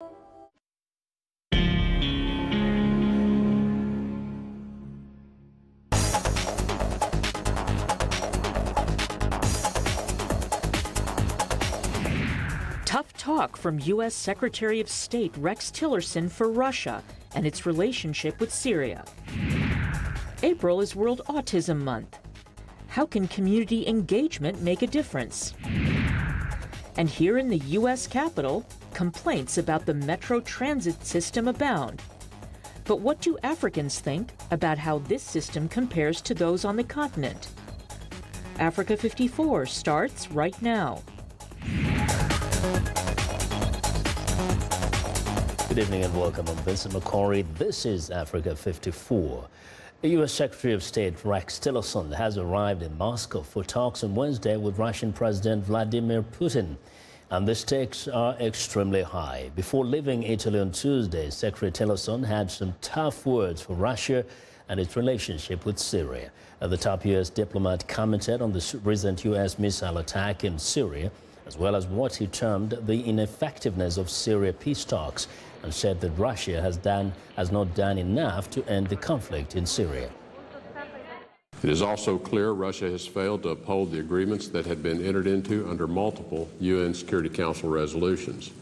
Tough talk from U.S. Secretary of State Rex Tillerson for Russia and its relationship with Syria. April is World Autism Month. How can community engagement make a difference? And here in the U.S. Capitol, complaints about the metro transit system abound. But what do Africans think about how this system compares to those on the continent? Africa 54 starts right now. Good evening and welcome. I'm Vincent McCory. This is Africa 54. The U.S. Secretary of State Rex Tillerson has arrived in Moscow for talks on Wednesday with Russian President Vladimir Putin. And the stakes are extremely high. Before leaving Italy on Tuesday, Secretary Tillerson had some tough words for Russia and its relationship with Syria. The top U.S. diplomat commented on the recent U.S. missile attack in Syria, as well as what he termed the ineffectiveness of Syria peace talks, and said that Russia has not done enough to end the conflict in Syria. It is also clear Russia has failed to uphold the agreements that had been entered into under multiple UN Security Council resolutions.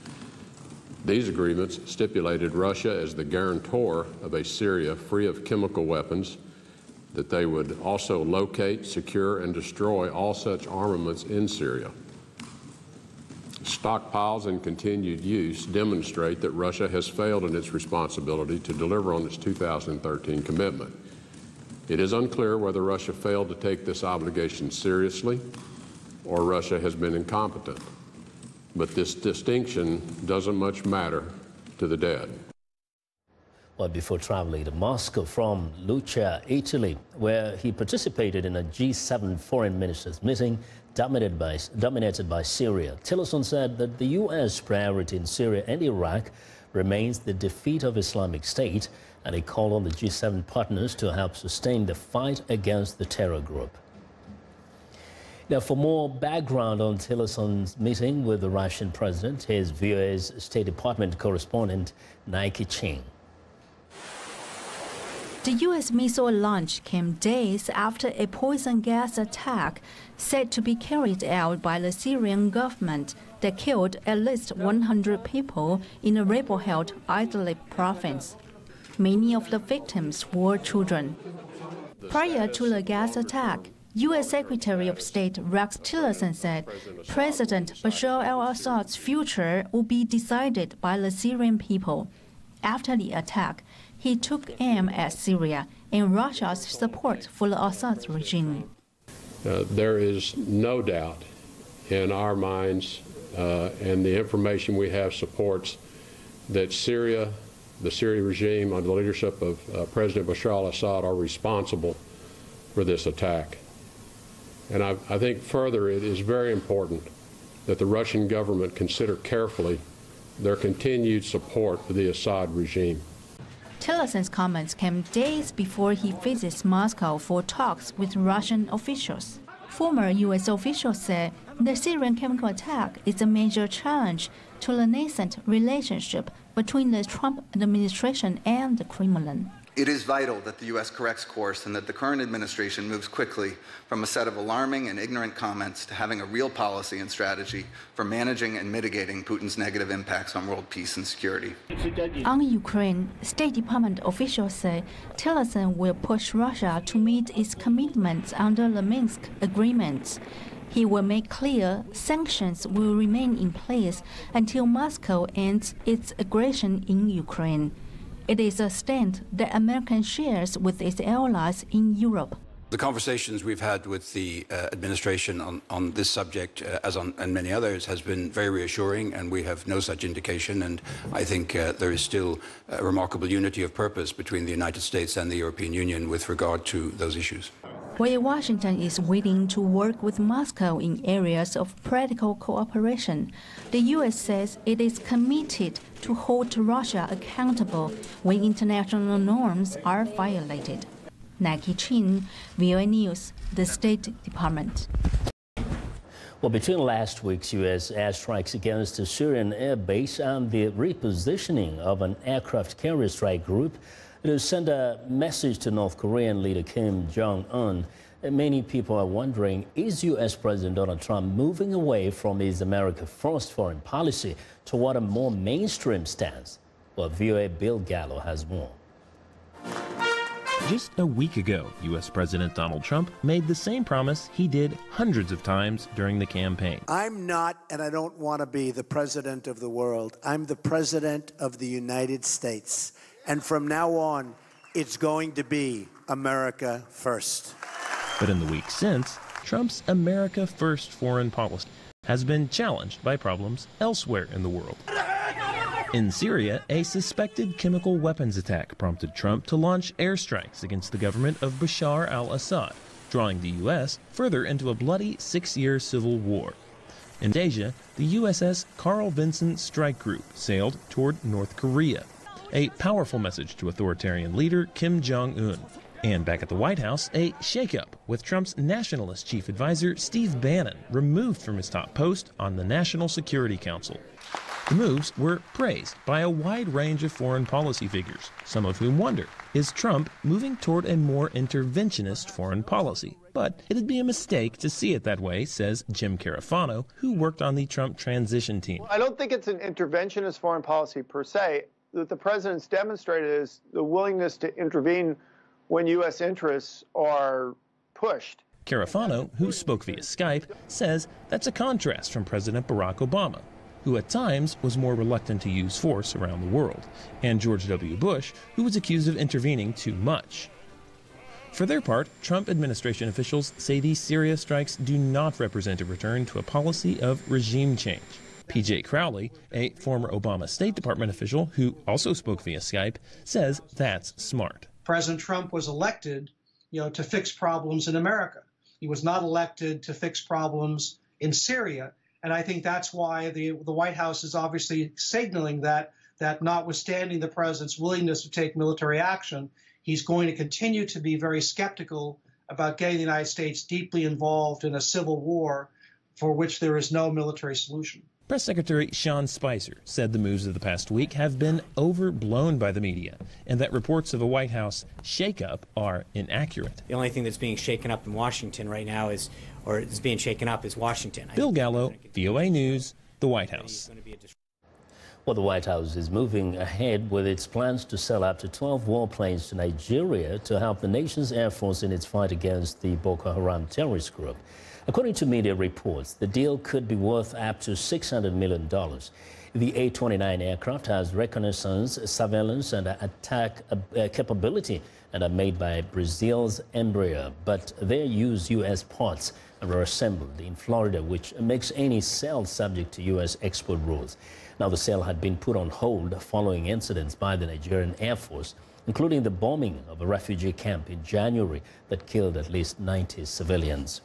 These agreements stipulated Russia as the guarantor of a Syria free of chemical weapons, that they would also locate, secure, and destroy all such armaments in Syria. Stockpiles and continued use demonstrate that Russia has failed in its responsibility to deliver on its 2013 commitment. It is unclear whether Russia failed to take this obligation seriously or Russia has been incompetent. But this distinction doesn't much matter to the dead. Well, before traveling to Moscow from Lucca, Italy, where he participated in a G7 foreign ministers meeting dominated by Syria, Tillerson said that the U.S. priority in Syria and Iraq remains the defeat of Islamic State, and he called on the G7 partners to help sustain the fight against the terror group. Now, for more background on Tillerson's meeting with the Russian president, here's VOA's State Department correspondent Nike Ching. The U.S. missile launch came days after a poison gas attack said to be carried out by the Syrian government that killed at least 100 people in the rebel-held Idlib province. Many of the victims were children. Prior to the gas attack, U.S. Secretary of State Rex Tillerson said President Bashar al-Assad's future will be decided by the Syrian people. After the attack, he took aim at Syria and Russia's support for the Assad regime. There is no doubt in our minds, and the information we have supports, that Syria, the Syrian regime under the leadership of President Bashar al-Assad, are responsible for this attack. And I think further it is very important that the Russian government consider carefully their continued support for the Assad regime. Tillerson's comments came days before he visits Moscow for talks with Russian officials. Former U.S. officials said the Syrian chemical attack is a major challenge to the nascent relationship between the Trump administration and the Kremlin. It is vital that the U.S. corrects course and that the current administration moves quickly from a set of alarming and ignorant comments to having a real policy and strategy for managing and mitigating Putin's negative impacts on world peace and security. On Ukraine, State Department officials say Tillerson will push Russia to meet its commitments under the Minsk agreements. He will make clear sanctions will remain in place until Moscow ends its aggression in Ukraine. It is a stand that America shares with its allies in Europe. The conversations we've had with the administration on this subject, as on and many others, has been very reassuring, and we have no such indication. And I think there is still a remarkable unity of purpose between the United States and the European Union with regard to those issues. While Washington is willing to work with Moscow in areas of practical cooperation, the U.S. says it is committed to hold Russia accountable when international norms are violated. Nike Chin, VOA News, the State Department. Well, between last week's U.S. airstrikes against a Syrian airbase and the repositioning of an aircraft carrier strike group, it has sent a message to North Korean leader Kim Jong-un. Many people are wondering, is U.S. President Donald Trump moving away from his America First foreign policy toward a more mainstream stance? Well, VOA Bill Gallo has more. Just a week ago, U.S. President Donald Trump made the same promise he did hundreds of times during the campaign. I'm not, and I don't want to be, the president of the world. I'm the president of the United States. And from now on, it's going to be America first. But in the week since, Trump's America First foreign policy has been challenged by problems elsewhere in the world. In Syria, a suspected chemical weapons attack prompted Trump to launch airstrikes against the government of Bashar al-Assad, drawing the U.S. further into a bloody 6-year civil war. In Asia, the USS Carl Vinson Strike Group sailed toward North Korea, a powerful message to authoritarian leader Kim Jong-un. And back at the White House, a shakeup with Trump's nationalist chief advisor Steve Bannon removed from his top post on the National Security Council. The moves were praised by a wide range of foreign policy figures, some of whom wonder, is Trump moving toward a more interventionist foreign policy? But it'd be a mistake to see it that way, says Jim Carafano, who worked on the Trump transition team. I don't think it's an interventionist foreign policy per se. What the president's demonstrated is the willingness to intervene when U.S. interests are pushed. Carafano, who spoke via Skype, says that's a contrast from President Barack Obama, who at times was more reluctant to use force around the world, and George W. Bush, who was accused of intervening too much. For their part, Trump administration officials say these Syria strikes do not represent a return to a policy of regime change. P.J. Crowley, a former Obama State Department official who also spoke via Skype, says that's smart. President Trump was elected, to fix problems in America. He was not elected to fix problems in Syria. And I think that's why the White House is obviously signaling that notwithstanding the president's willingness to take military action, he's going to continue to be very skeptical about getting the United States deeply involved in a civil war for which there is no military solution. Press Secretary Sean Spicer said the moves of the past week have been overblown by the media and that reports of a White House shakeup are inaccurate. The only thing that's being shaken up in Washington right now is being shaken up is Washington. Bill Gallo, VOA News, the White House. Well, the White House is moving ahead with its plans to sell up to 12 warplanes to Nigeria to help the nation's Air Force in its fight against the Boko Haram terrorist group. According to media reports, the deal could be worth up to $600 million. The A-29 aircraft has reconnaissance, surveillance, and attack capability and are made by Brazil's Embraer, but they use U.S. parts and were assembled in Florida, which makes any sale subject to U.S. export rules. Now, the sale had been put on hold following incidents by the Nigerian Air Force, including the bombing of a refugee camp in January that killed at least 90 civilians.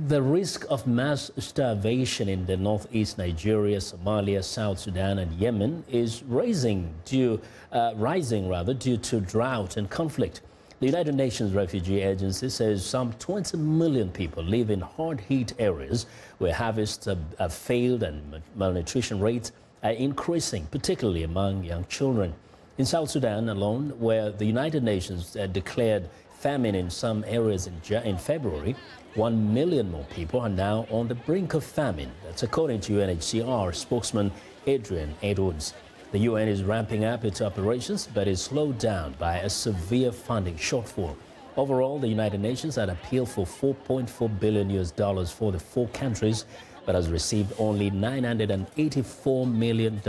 The risk of mass starvation in the northeast Nigeria, Somalia, South Sudan, and Yemen is rising due to drought and conflict. The United Nations Refugee Agency says some 20 million people live in hard-hit areas where harvests have failed and malnutrition rates are increasing, particularly among young children. In South Sudan alone, where the United Nations declared famine in some areas in February, 1 million more people are now on the brink of famine. That's according to UNHCR spokesman Adrian Edwards. The UN is ramping up its operations, but is slowed down by a severe funding shortfall. Overall, the United Nations had appealed for $4.4 billion for the 4 countries, but has received only $984 million,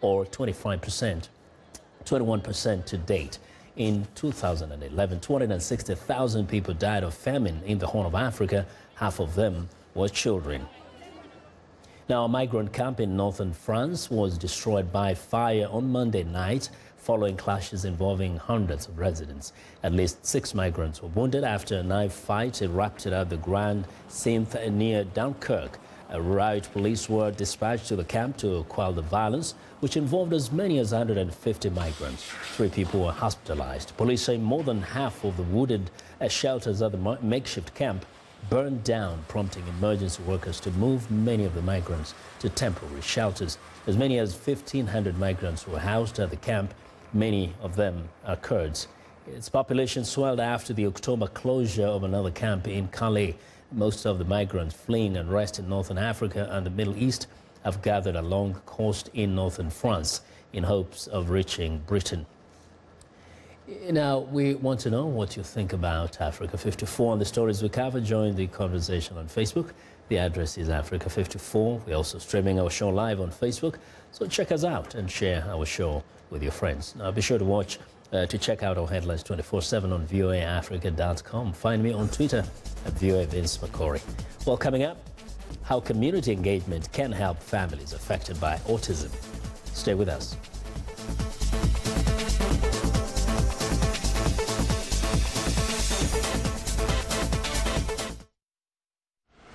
or 21% to date. In 2011, 260,000 people died of famine in the Horn of Africa. Half of them were children. Now, a migrant camp in northern France was destroyed by fire on Monday night following clashes involving hundreds of residents. At least 6 migrants were wounded after a knife fight erupted at the Grand Synthe near Dunkirk. Riot police were dispatched to the camp to quell the violence, which involved as many as 150 migrants. 3 people were hospitalized. Police say more than half of the wooded shelters at the makeshift camp burned down, prompting emergency workers to move many of the migrants to temporary shelters. As many as 1,500 migrants were housed at the camp. Many of them are Kurds. Its population swelled after the October closure of another camp in Calais. Most of the migrants fleeing unrest in northern Africa and the Middle East have gathered along the coast in northern France in hopes of reaching Britain. Now, we want to know what you think about Africa 54 and the stories we cover. Join the conversation on Facebook. The address is Africa 54. We're also streaming our show live on Facebook, so check us out and share our show with your friends. Now, be sure to check out our headlines 24/7 on voaafrica.com. Find me on Twitter at VOA Vince McCory. Well, coming up, how community engagement can help families affected by autism. Stay with us.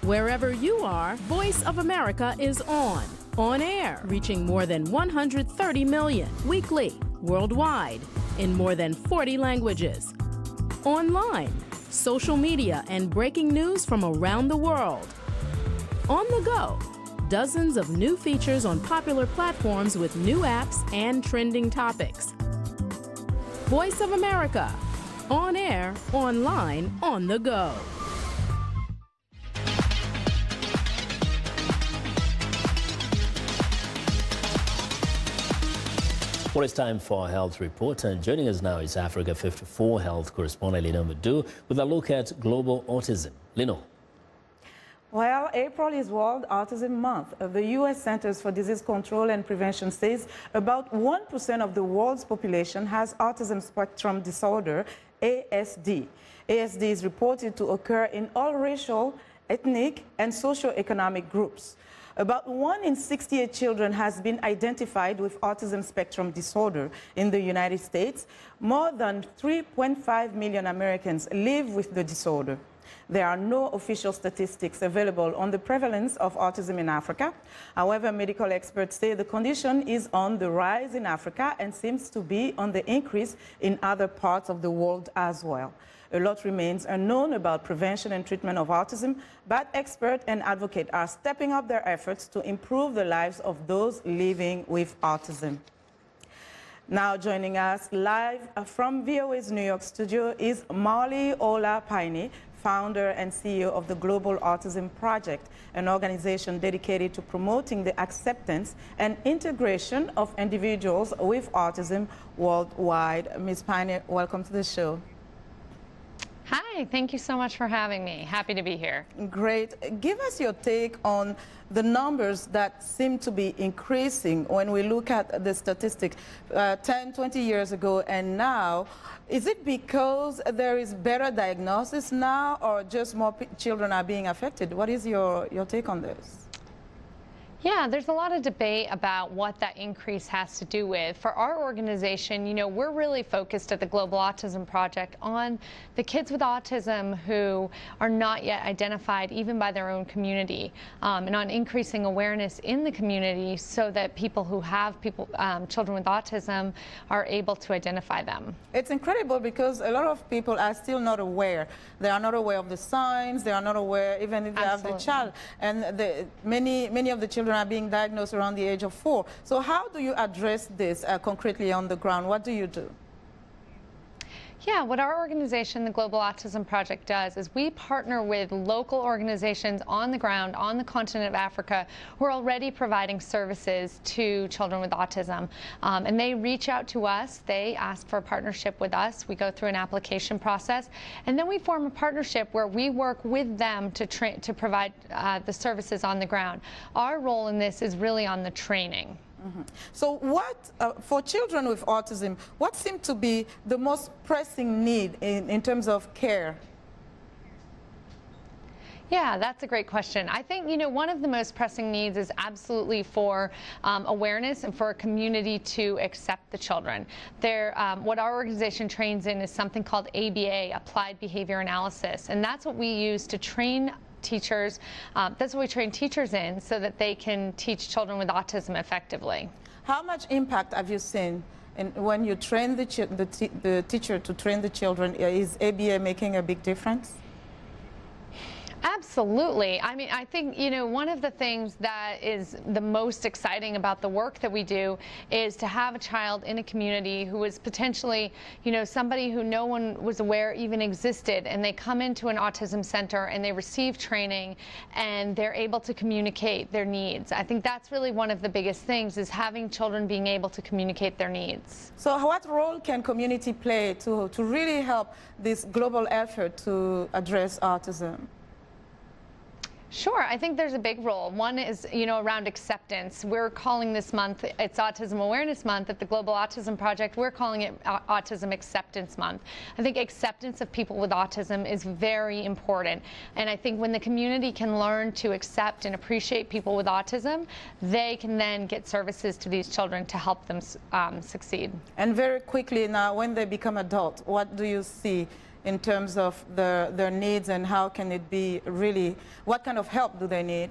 Wherever you are, Voice of America is on air, reaching more than 130 million weekly, worldwide, in more than 40 languages. Online, social media, and breaking news from around the world. On the go, dozens of new features on popular platforms with new apps and trending topics. Voice of America, on air, online, on the go. Well, it's time for our health report, and joining us now is Africa 54 health correspondent Lino Madu with a look at global autism. Lino. Well, April is World Autism Month. The U.S. Centers for Disease Control and Prevention says about 1% of the world's population has autism spectrum disorder, ASD. ASD is reported to occur in all racial, ethnic, and socioeconomic groups. About 1 in 68 children has been identified with autism spectrum disorder in the United States. More than 3.5 million Americans live with the disorder. There are no official statistics available on the prevalence of autism in Africa. However, medical experts say the condition is on the rise in Africa and seems to be on the increase in other parts of the world as well. A lot remains unknown about prevention and treatment of autism, but experts and advocates are stepping up their efforts to improve the lives of those living with autism. Now joining us live from VOA's New York studio is Marley Ola-Paine, founder and CEO of the Global Autism Project, an organization dedicated to promoting the acceptance and integration of individuals with autism worldwide. Ms. Paine, welcome to the show. Hi, thank you so much for having me. Happy to be here. Great. Give us your take on the numbers that seem to be increasing when we look at the statistics 10, 20 years ago and now. Is it because there is better diagnosis now or just more children are being affected? What is your take on this? Yeah, there's a lot of debate about what that increase has to do with. For our organization, you know, we're really focused at the Global Autism Project on the kids with autism who are not yet identified even by their own community, and on increasing awareness in the community so that people who have children with autism are able to identify them. It's incredible because a lot of people are still not aware. They are not aware of the signs. They are not aware even if they have the child. And many of the children are being diagnosed around the age of 4. So how do you address this concretely on the ground? What do you do? Yeah, what our organization, the Global Autism Project, does is we partner with local organizations on the ground on the continent of Africa who are already providing services to children with autism. And they reach out to us. They ask for a partnership with us. We go through an application process. And then we form a partnership where we work with them to provide the services on the ground. Our role in this is really on the training. Mm-hmm. So what, for children with autism, what seems to be the most pressing need in terms of care? Yeah, that's a great question. I think, you know, one of the most pressing needs is absolutely for awareness and for a community to accept the children. What our organization trains in is something called ABA, Applied Behavior Analysis, and that's what we use to train teachers. That's what we train teachers in so that they can teach children with autism effectively. How much impact have you seen when you train the teacher to train the children? Is ABA making a big difference? Absolutely. I mean, I think, one of the things that is the most exciting about the work that we do is to have a child in a community who is potentially, somebody who no one was aware even existed, and they come into an autism center and they receive training and they're able to communicate their needs. I think that's really one of the biggest things, is having children being able to communicate their needs. So what role can community play to really help this global effort to address autism? Sure, I think there's a big role. One is, around acceptance. We're calling this month, it's Autism Awareness Month at the Global Autism Project. We're calling it Autism Acceptance Month. I think acceptance of people with autism is very important. And I think when the community can learn to accept and appreciate people with autism, they can then get services to these children to help them succeed. And very quickly now, when they become adults, what do you see in terms of their needs, and how can it be really, what kind of help do they need?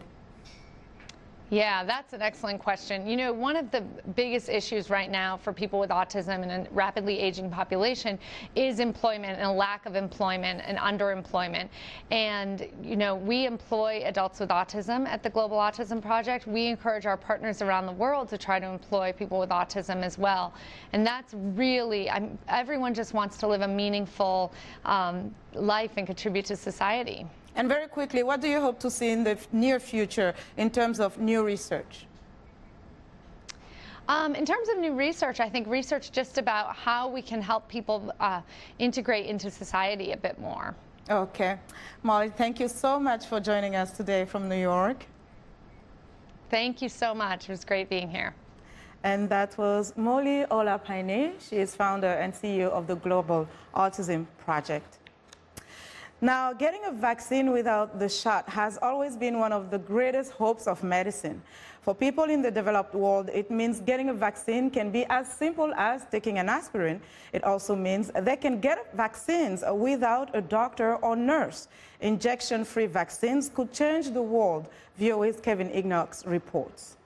Yeah, that's an excellent question. One of the biggest issues right now for people with autism and a rapidly aging population is employment, and a lack of employment and underemployment. And, we employ adults with autism at the Global Autism Project. We encourage our partners around the world to try to employ people with autism as well. And that's really, everyone just wants to live a meaningful life and contribute to society. And very quickly, what do you hope to see in the near future in terms of new research? In terms of new research, I think research just about how we can help people integrate into society a bit more. Okay. Molly, thank you so much for joining us today from New York. Thank you so much. It was great being here. And that was Molly Olapaine. She is founder and CEO of the Global Autism Project. Now, getting a vaccine without the shot has always been one of the greatest hopes of medicine. For people in the developed world, it means getting a vaccine can be as simple as taking an aspirin. It also means they can get vaccines without a doctor or nurse. Injection-free vaccines could change the world. VOA's Kevin Ignox reports.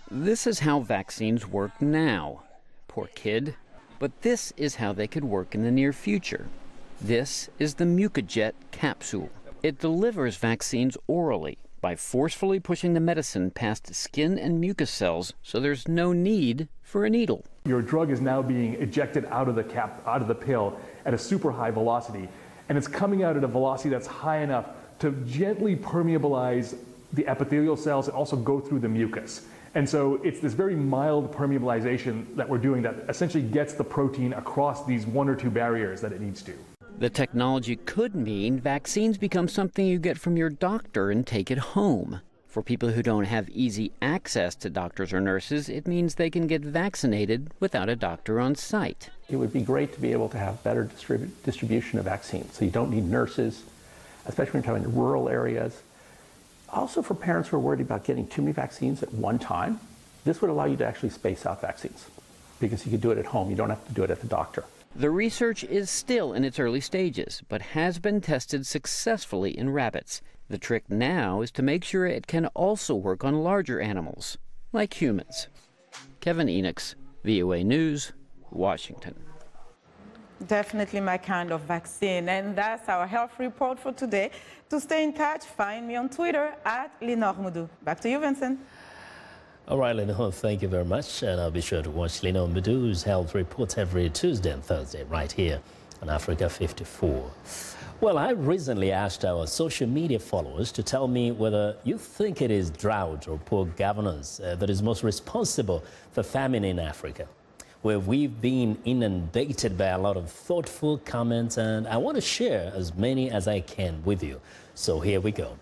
This is how vaccines work now. Poor kid. But this is how they could work in the near future. This is the Mucojet capsule. It delivers vaccines orally by forcefully pushing the medicine past skin and mucus cells, so there's no need for a needle. Your drug is now being ejected out of the pill at a super high velocity, and it's coming out at a velocity that's high enough to gently permeabilize the epithelial cells and also go through the mucus. And so it's this very mild permeabilization that we're doing that essentially gets the protein across these one or two barriers that it needs to. The technology could mean vaccines become something you get from your doctor and take it home. For people who don't have easy access to doctors or nurses, it means they can get vaccinated without a doctor on site. It would be great to be able to have better distribution of vaccines, so you don't need nurses, especially when you're talking rural areas. Also, for parents who are worried about getting too many vaccines at one time, this would allow you to actually space out vaccines, because you could do it at home. You don't have to do it at the doctor. The research is still in its early stages, but has been tested successfully in rabbits. The trick now is to make sure it can also work on larger animals, like humans. Kevin Ignox, VOA News, Washington. Definitely my kind of vaccine. And that's our health report for today. To stay in touch, find me on Twitter @Lenore Moudou. Back to you, Vincent. All right, Lenore, thank you very much. And I'll be sure to watch Lenore Moudou's health report every Tuesday and Thursday right here on Africa 54. Well, I recently asked our social media followers to tell me whether you think it is drought or poor governance that is most responsible for famine in Africa, where we've been inundated by a lot of thoughtful comments, and I want to share as many as I can with you. So here we go.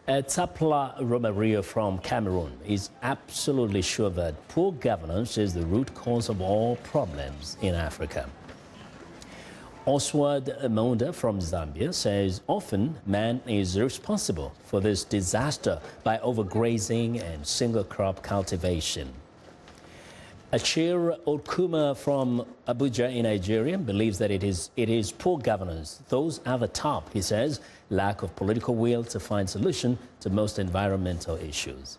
Tapla Romario from Cameroon is absolutely sure that poor governance is the root cause of all problems in Africa. Oswald Monda from Zambia says often man is responsible for this disaster by overgrazing and single crop cultivation. Achir Okuma from Abuja in Nigeria believes that it is poor governance. Those at the top, he says, lack of political will to find solution to most environmental issues.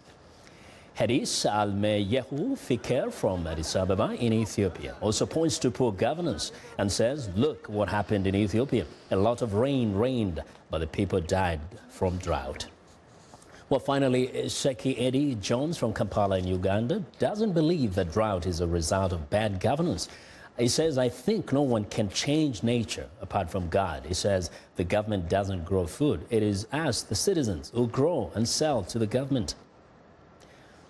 Hadis Al-Meyehu Fikir from Addis Ababa in Ethiopia also points to poor governance and says, look what happened in Ethiopia. A lot of rain rained, but the people died from drought. Well, finally, Sheki Eddie Jones from Kampala in Uganda doesn't believe that drought is a result of bad governance. He says, I think no one can change nature apart from God. He says the government doesn't grow food. It is us, the citizens, who grow and sell to the government.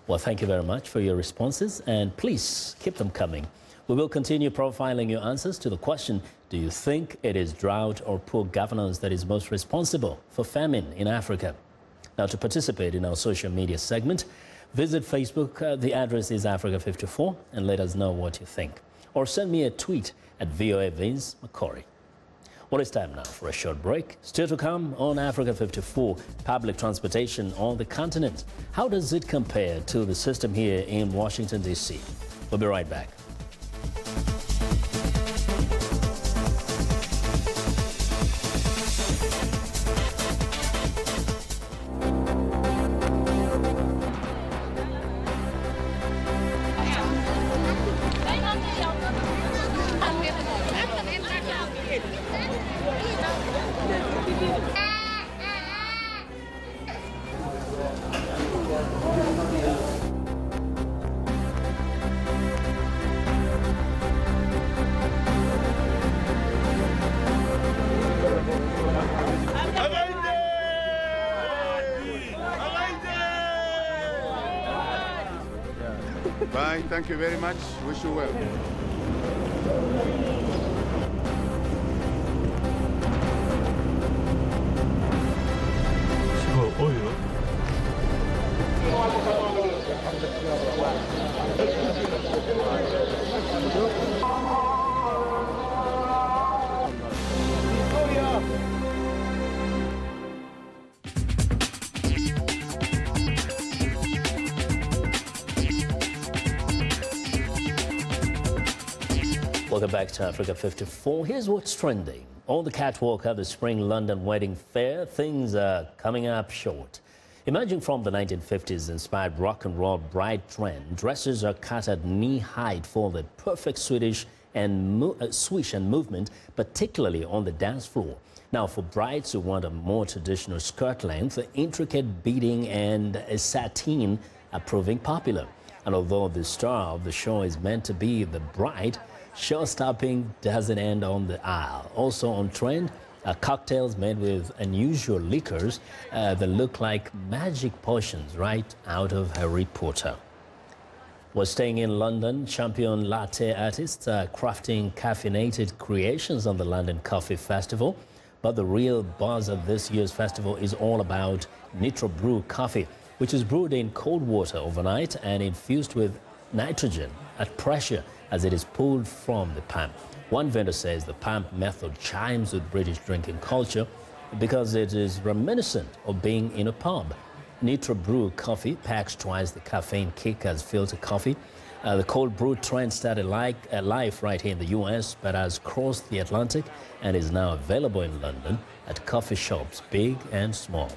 Well, thank you very much for your responses, and please keep them coming. We will continue profiling your answers to the question, do you think it is drought or poor governance that is most responsible for famine in Africa? Now, to participate in our social media segment, visit Facebook. The address is Africa54, and let us know what you think. Or send me a tweet at VOA Vince McCory. Well, it's time now for a short break. Still to come on Africa 54, public transportation on the continent. How does it compare to the system here in Washington, D.C.? We'll be right back. Bye. Thank you very much. Wish you well. Welcome back to Africa 54. Here's what's trending. On the catwalk at the Spring London Wedding Fair, things are coming up short. Emerging from the 1950s inspired rock and roll bride trend, dresses are cut at knee height for the perfect swish and movement, particularly on the dance floor. Now, for brides who want a more traditional skirt length, intricate beading and sateen are proving popular. And although the star of the show is meant to be the bride, show-stopping doesn't end on the aisle. Also on trend are cocktails made with unusual liquors that look like magic potions right out of Harry Potter. We're staying in London. Champion latte artists are crafting caffeinated creations on the London Coffee Festival. But the real buzz of this year's festival is all about Nitro Brew coffee, which is brewed in cold water overnight and infused with nitrogen at pressure as it is pulled from the pump. One vendor says the pump method chimes with British drinking culture because it is reminiscent of being in a pub. Nitro Brew coffee packs twice the caffeine kick as filter coffee. The cold brew trend started life right here in the US, but has crossed the Atlantic and is now available in London at coffee shops big and small.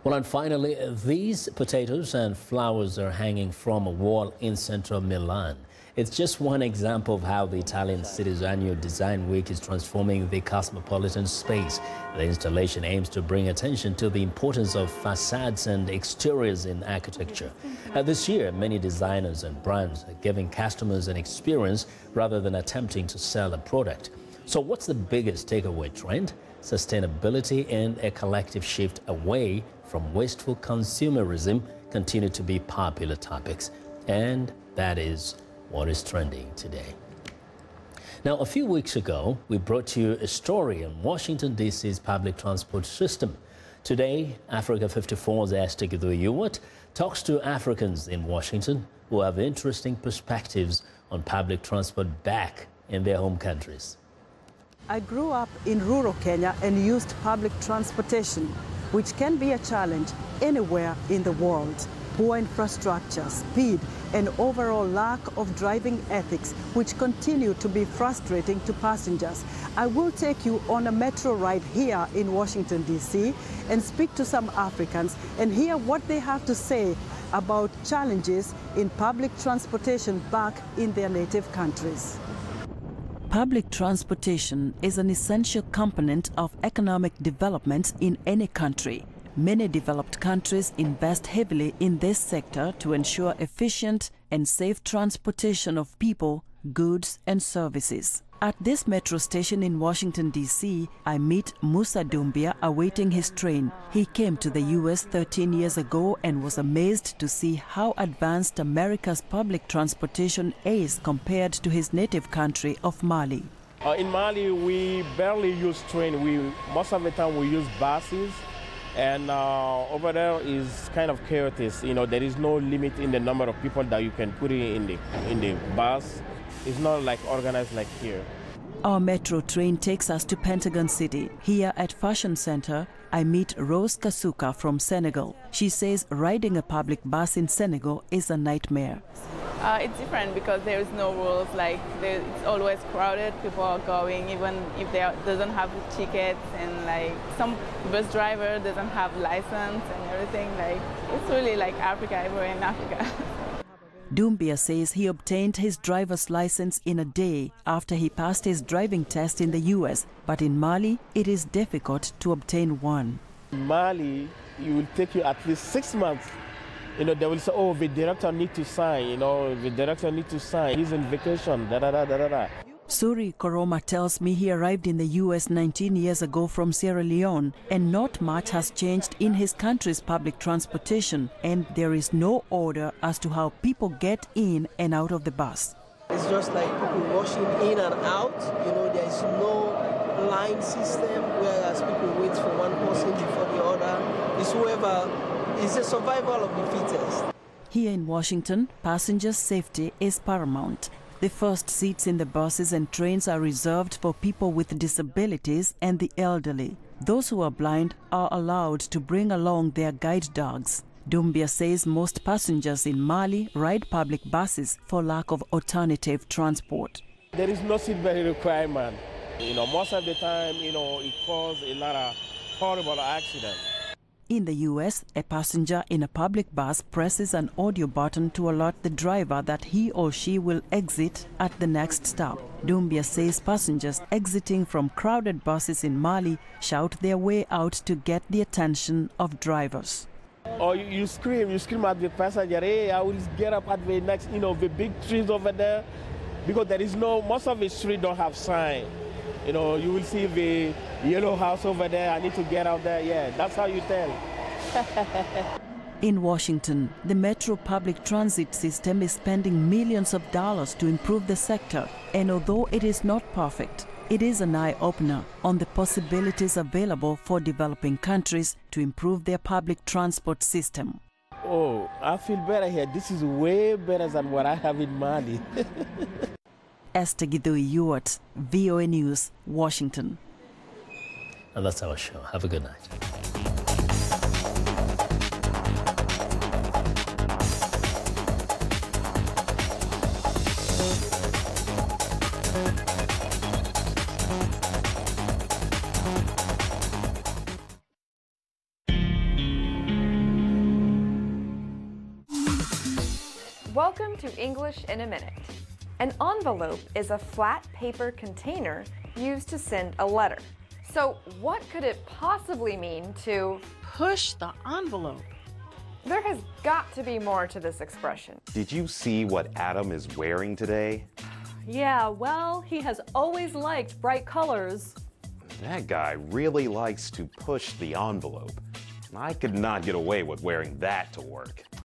Well, and finally, these potatoes and flowers are hanging from a wall in central Milan. It's just one example of how the Italian city's annual Design Week is transforming the cosmopolitan space. The installation aims to bring attention to the importance of facades and exteriors in architecture. This year, many designers and brands are giving customers an experience rather than attempting to sell a product. So what's the biggest takeaway trend? Sustainability and a collective shift away from wasteful consumerism continue to be popular topics. And that is what is trending today. Now, a few weeks ago, we brought you a story on Washington, D.C.'s public transport system. Today, Africa 54's Esther Githu-Ewart talks to Africans in Washington who have interesting perspectives on public transport back in their home countries. I grew up in rural Kenya and used public transportation, which can be a challenge anywhere in the world. Poor infrastructure, speed, and overall lack of driving ethics, which continue to be frustrating to passengers. I will take you on a metro ride here in Washington, D.C., and speak to some Africans and hear what they have to say about challenges in public transportation back in their native countries. Public transportation is an essential component of economic development in any country. Many developed countries invest heavily in this sector to ensure efficient and safe transportation of people, goods, and services. At this metro station in Washington, D.C., I meet Musa Doumbia awaiting his train. He came to the U.S. 13 years ago and was amazed to see how advanced America's public transportation is compared to his native country of Mali. In Mali, we barely use train. Most of the time we use buses. And over there is kind of chaotic. You know, there is no limit in the number of people that you can put in the bus. It's not like organized like here. Our metro train takes us to Pentagon City. Here at Fashion Center, I meet Rose Kasuka from Senegal. She says riding a public bus in Senegal is a nightmare. It's different because there is no rules. Like it's always crowded. People are going even if they doesn't have tickets, and like some bus driver doesn't have license and everything. Like it's really like Africa everywhere in Africa. Doumbia says he obtained his driver's license in a day after he passed his driving test in the U.S., but in Mali, it is difficult to obtain one. In Mali, it will take you at least 6 months. You know, they will say, oh, the director need to sign, you know, the director need to sign, he's on vacation, da-da-da-da-da-da. Suri Koroma tells me he arrived in the U.S. 19 years ago from Sierra Leone, and not much has changed in his country's public transportation, and there is no order as to how people get in and out of the bus. It's just like people rushing in and out. You know, there is no line system, whereas people wait for one person before the other. It's whoever is the survival of the fittest. Here in Washington, passengers' safety is paramount. The first seats in the buses and trains are reserved for people with disabilities and the elderly. Those who are blind are allowed to bring along their guide dogs. Doumbia says most passengers in Mali ride public buses for lack of alternative transport. There is no seatbelt requirement. You know, most of the time, you know, it causes a lot of horrible accidents. In the U.S., a passenger in a public bus presses an audio button to alert the driver that he or she will exit at the next stop. Doumbia says passengers exiting from crowded buses in Mali shout their way out to get the attention of drivers. Or you scream at the passenger, hey, I will get up at the next, you know, the big trees over there, because there is no, most of the streets don't have sign. You know, you will see the yellow house over there, I need to get out there, yeah, that's how you tell. In Washington, the Metro public transit system is spending millions of dollars to improve the sector, and although it is not perfect, it is an eye-opener on the possibilities available for developing countries to improve their public transport system. Oh, I feel better here. This is way better than what I have in Mali. Esther Gidui-Ewart, VOA News, Washington. And that's our show. Have a good night. Welcome to English in a Minute. An envelope is a flat paper container used to send a letter. So what could it possibly mean to push the envelope? There has got to be more to this expression. Did you see what Adam is wearing today? Yeah, well, he has always liked bright colors. That guy really likes to push the envelope. I could not get away with wearing that to work.